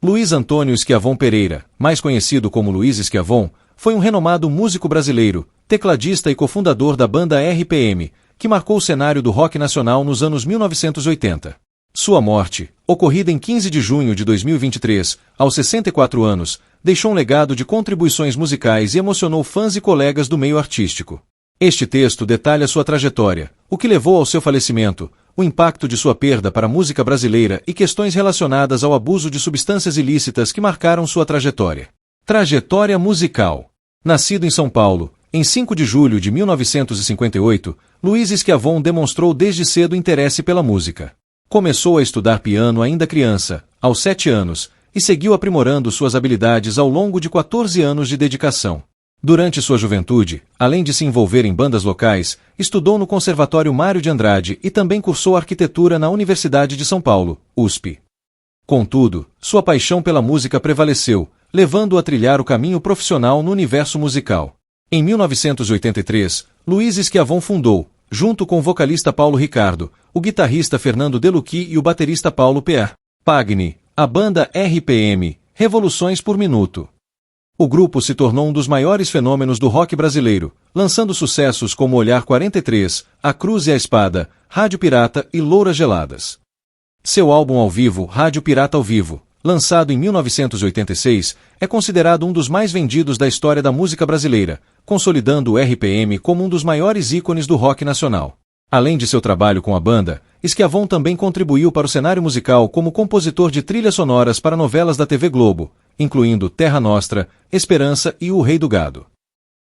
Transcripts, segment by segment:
Luiz Antônio Schiavon Pereira, mais conhecido como Luiz Schiavon, foi um renomado músico brasileiro, tecladista e cofundador da banda RPM, que marcou o cenário do rock nacional nos anos 1980. Sua morte, ocorrida em 15 de junho de 2023, aos 64 anos, deixou um legado de contribuições musicais e emocionou fãs e colegas do meio artístico. Este texto detalha sua trajetória, o que levou ao seu falecimento, o impacto de sua perda para a música brasileira e questões relacionadas ao abuso de substâncias ilícitas que marcaram sua trajetória. Trajetória musical. Nascido em São Paulo, em 5 de julho de 1958, Luiz Schiavon demonstrou desde cedo interesse pela música. Começou a estudar piano ainda criança, aos 7 anos, e seguiu aprimorando suas habilidades ao longo de 14 anos de dedicação. Durante sua juventude, além de se envolver em bandas locais, estudou no Conservatório Mário de Andrade e também cursou arquitetura na Universidade de São Paulo, USP. Contudo, sua paixão pela música prevaleceu, levando-o a trilhar o caminho profissional no universo musical. Em 1983, Luiz Schiavon fundou, junto com o vocalista Paulo Ricardo, o guitarrista Fernando Delucchi e o baterista Paulo Pierre Pagni, a banda RPM, Revoluções por Minuto. O grupo se tornou um dos maiores fenômenos do rock brasileiro, lançando sucessos como Olhar 43, A Cruz e a Espada, Rádio Pirata e Louras Geladas. Seu álbum ao vivo, Rádio Pirata ao Vivo, lançado em 1986, é considerado um dos mais vendidos da história da música brasileira, consolidando o RPM como um dos maiores ícones do rock nacional. Além de seu trabalho com a banda, Schiavon também contribuiu para o cenário musical como compositor de trilhas sonoras para novelas da TV Globo, incluindo Terra Nostra, Esperança e O Rei do Gado.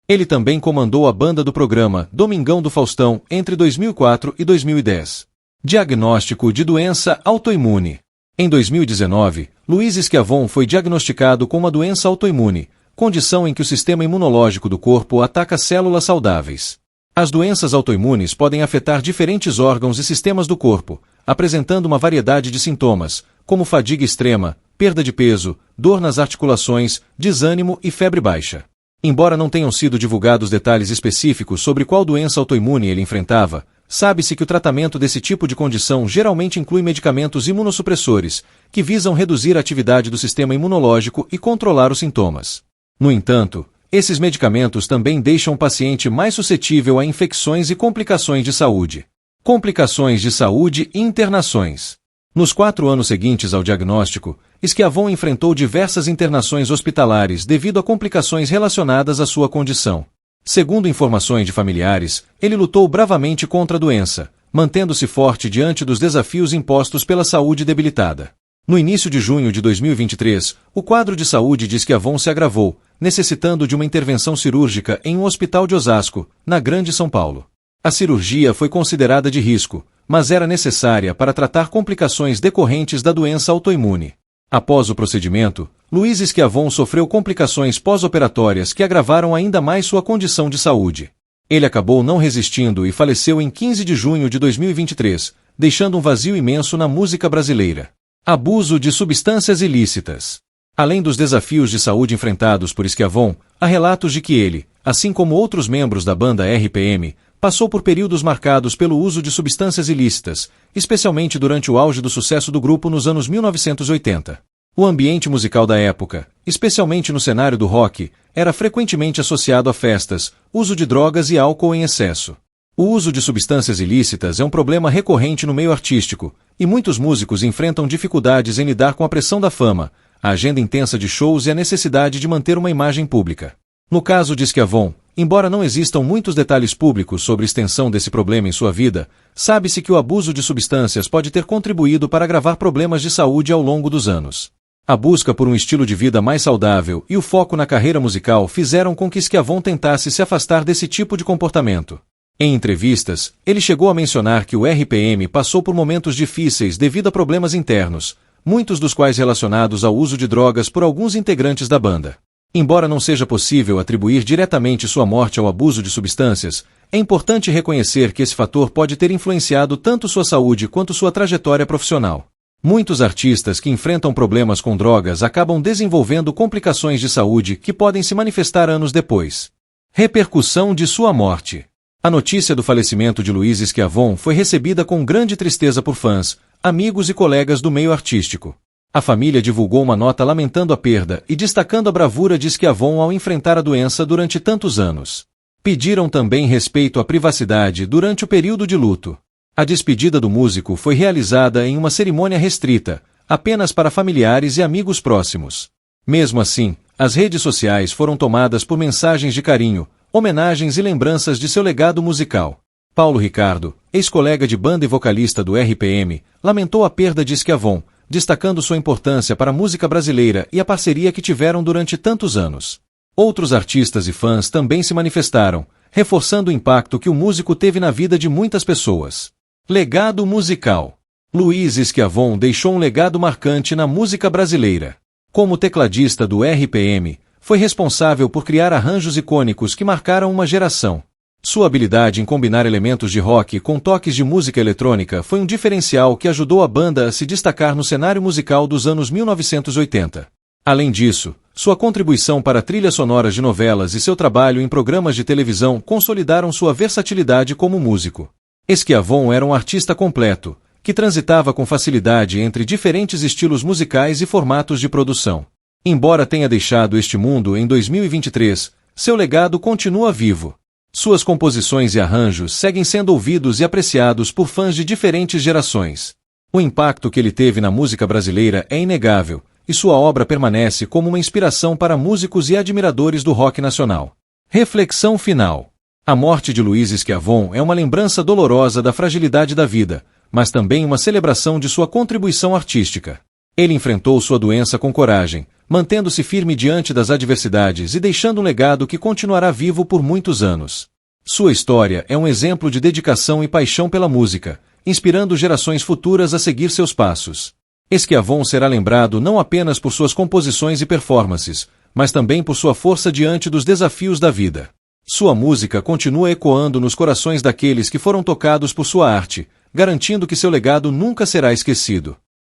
Ele também comandou a banda do programa Domingão do Faustão entre 2004 e 2010. Diagnóstico de doença autoimune. Em 2019, Luiz Schiavon foi diagnosticado com uma doença autoimune, condição em que o sistema imunológico do corpo ataca células saudáveis. As doenças autoimunes podem afetar diferentes órgãos e sistemas do corpo, apresentando uma variedade de sintomas, como fadiga extrema, perda de peso, dor nas articulações, desânimo e febre baixa. Embora não tenham sido divulgados detalhes específicos sobre qual doença autoimune ele enfrentava, sabe-se que o tratamento desse tipo de condição geralmente inclui medicamentos imunossupressores, que visam reduzir a atividade do sistema imunológico e controlar os sintomas. No entanto, esses medicamentos também deixam o paciente mais suscetível a infecções e complicações de saúde. Complicações de saúde e internações. Nos 4 anos seguintes ao diagnóstico, Schiavon enfrentou diversas internações hospitalares devido a complicações relacionadas à sua condição. Segundo informações de familiares, ele lutou bravamente contra a doença, mantendo-se forte diante dos desafios impostos pela saúde debilitada. No início de junho de 2023, o quadro de saúde de Schiavon se agravou, necessitando de uma intervenção cirúrgica em um hospital de Osasco, na Grande São Paulo. A cirurgia foi considerada de risco, mas era necessária para tratar complicações decorrentes da doença autoimune. Após o procedimento, Luiz Schiavon sofreu complicações pós-operatórias que agravaram ainda mais sua condição de saúde. Ele acabou não resistindo e faleceu em 15 de junho de 2023, deixando um vazio imenso na música brasileira. Abuso de substâncias ilícitas. Além dos desafios de saúde enfrentados por Schiavon, há relatos de que ele, assim como outros membros da banda RPM, passou por períodos marcados pelo uso de substâncias ilícitas, especialmente durante o auge do sucesso do grupo nos anos 1980. O ambiente musical da época, especialmente no cenário do rock, era frequentemente associado a festas, uso de drogas e álcool em excesso. O uso de substâncias ilícitas é um problema recorrente no meio artístico, e muitos músicos enfrentam dificuldades em lidar com a pressão da fama, a agenda intensa de shows e a necessidade de manter uma imagem pública. No caso de Schiavon, embora não existam muitos detalhes públicos sobre a extensão desse problema em sua vida, sabe-se que o abuso de substâncias pode ter contribuído para agravar problemas de saúde ao longo dos anos. A busca por um estilo de vida mais saudável e o foco na carreira musical fizeram com que Schiavon tentasse se afastar desse tipo de comportamento. Em entrevistas, ele chegou a mencionar que o RPM passou por momentos difíceis devido a problemas internos, muitos dos quais relacionados ao uso de drogas por alguns integrantes da banda. Embora não seja possível atribuir diretamente sua morte ao abuso de substâncias, é importante reconhecer que esse fator pode ter influenciado tanto sua saúde quanto sua trajetória profissional. Muitos artistas que enfrentam problemas com drogas acabam desenvolvendo complicações de saúde que podem se manifestar anos depois. Repercussão de sua morte. A notícia do falecimento de Luiz Schiavon foi recebida com grande tristeza por fãs, amigos e colegas do meio artístico. A família divulgou uma nota lamentando a perda e destacando a bravura de Schiavon ao enfrentar a doença durante tantos anos. Pediram também respeito à privacidade durante o período de luto. A despedida do músico foi realizada em uma cerimônia restrita, apenas para familiares e amigos próximos. Mesmo assim, as redes sociais foram tomadas por mensagens de carinho, homenagens e lembranças de seu legado musical. Paulo Ricardo, ex-colega de banda e vocalista do RPM, lamentou a perda de Schiavon, destacando sua importância para a música brasileira e a parceria que tiveram durante tantos anos. Outros artistas e fãs também se manifestaram, reforçando o impacto que o músico teve na vida de muitas pessoas. Legado musical. Luiz Schiavon deixou um legado marcante na música brasileira. Como tecladista do RPM, foi responsável por criar arranjos icônicos que marcaram uma geração. Sua habilidade em combinar elementos de rock com toques de música eletrônica foi um diferencial que ajudou a banda a se destacar no cenário musical dos anos 1980. Além disso, sua contribuição para trilhas sonoras de novelas e seu trabalho em programas de televisão consolidaram sua versatilidade como músico. Schiavon era um artista completo, que transitava com facilidade entre diferentes estilos musicais e formatos de produção. Embora tenha deixado este mundo em 2023, seu legado continua vivo. Suas composições e arranjos seguem sendo ouvidos e apreciados por fãs de diferentes gerações. O impacto que ele teve na música brasileira é inegável, e sua obra permanece como uma inspiração para músicos e admiradores do rock nacional. Reflexão final. A morte de Luiz Schiavon é uma lembrança dolorosa da fragilidade da vida, mas também uma celebração de sua contribuição artística. Ele enfrentou sua doença com coragem, mantendo-se firme diante das adversidades e deixando um legado que continuará vivo por muitos anos. Sua história é um exemplo de dedicação e paixão pela música, inspirando gerações futuras a seguir seus passos. Schiavon será lembrado não apenas por suas composições e performances, mas também por sua força diante dos desafios da vida. Sua música continua ecoando nos corações daqueles que foram tocados por sua arte, garantindo que seu legado nunca será esquecido.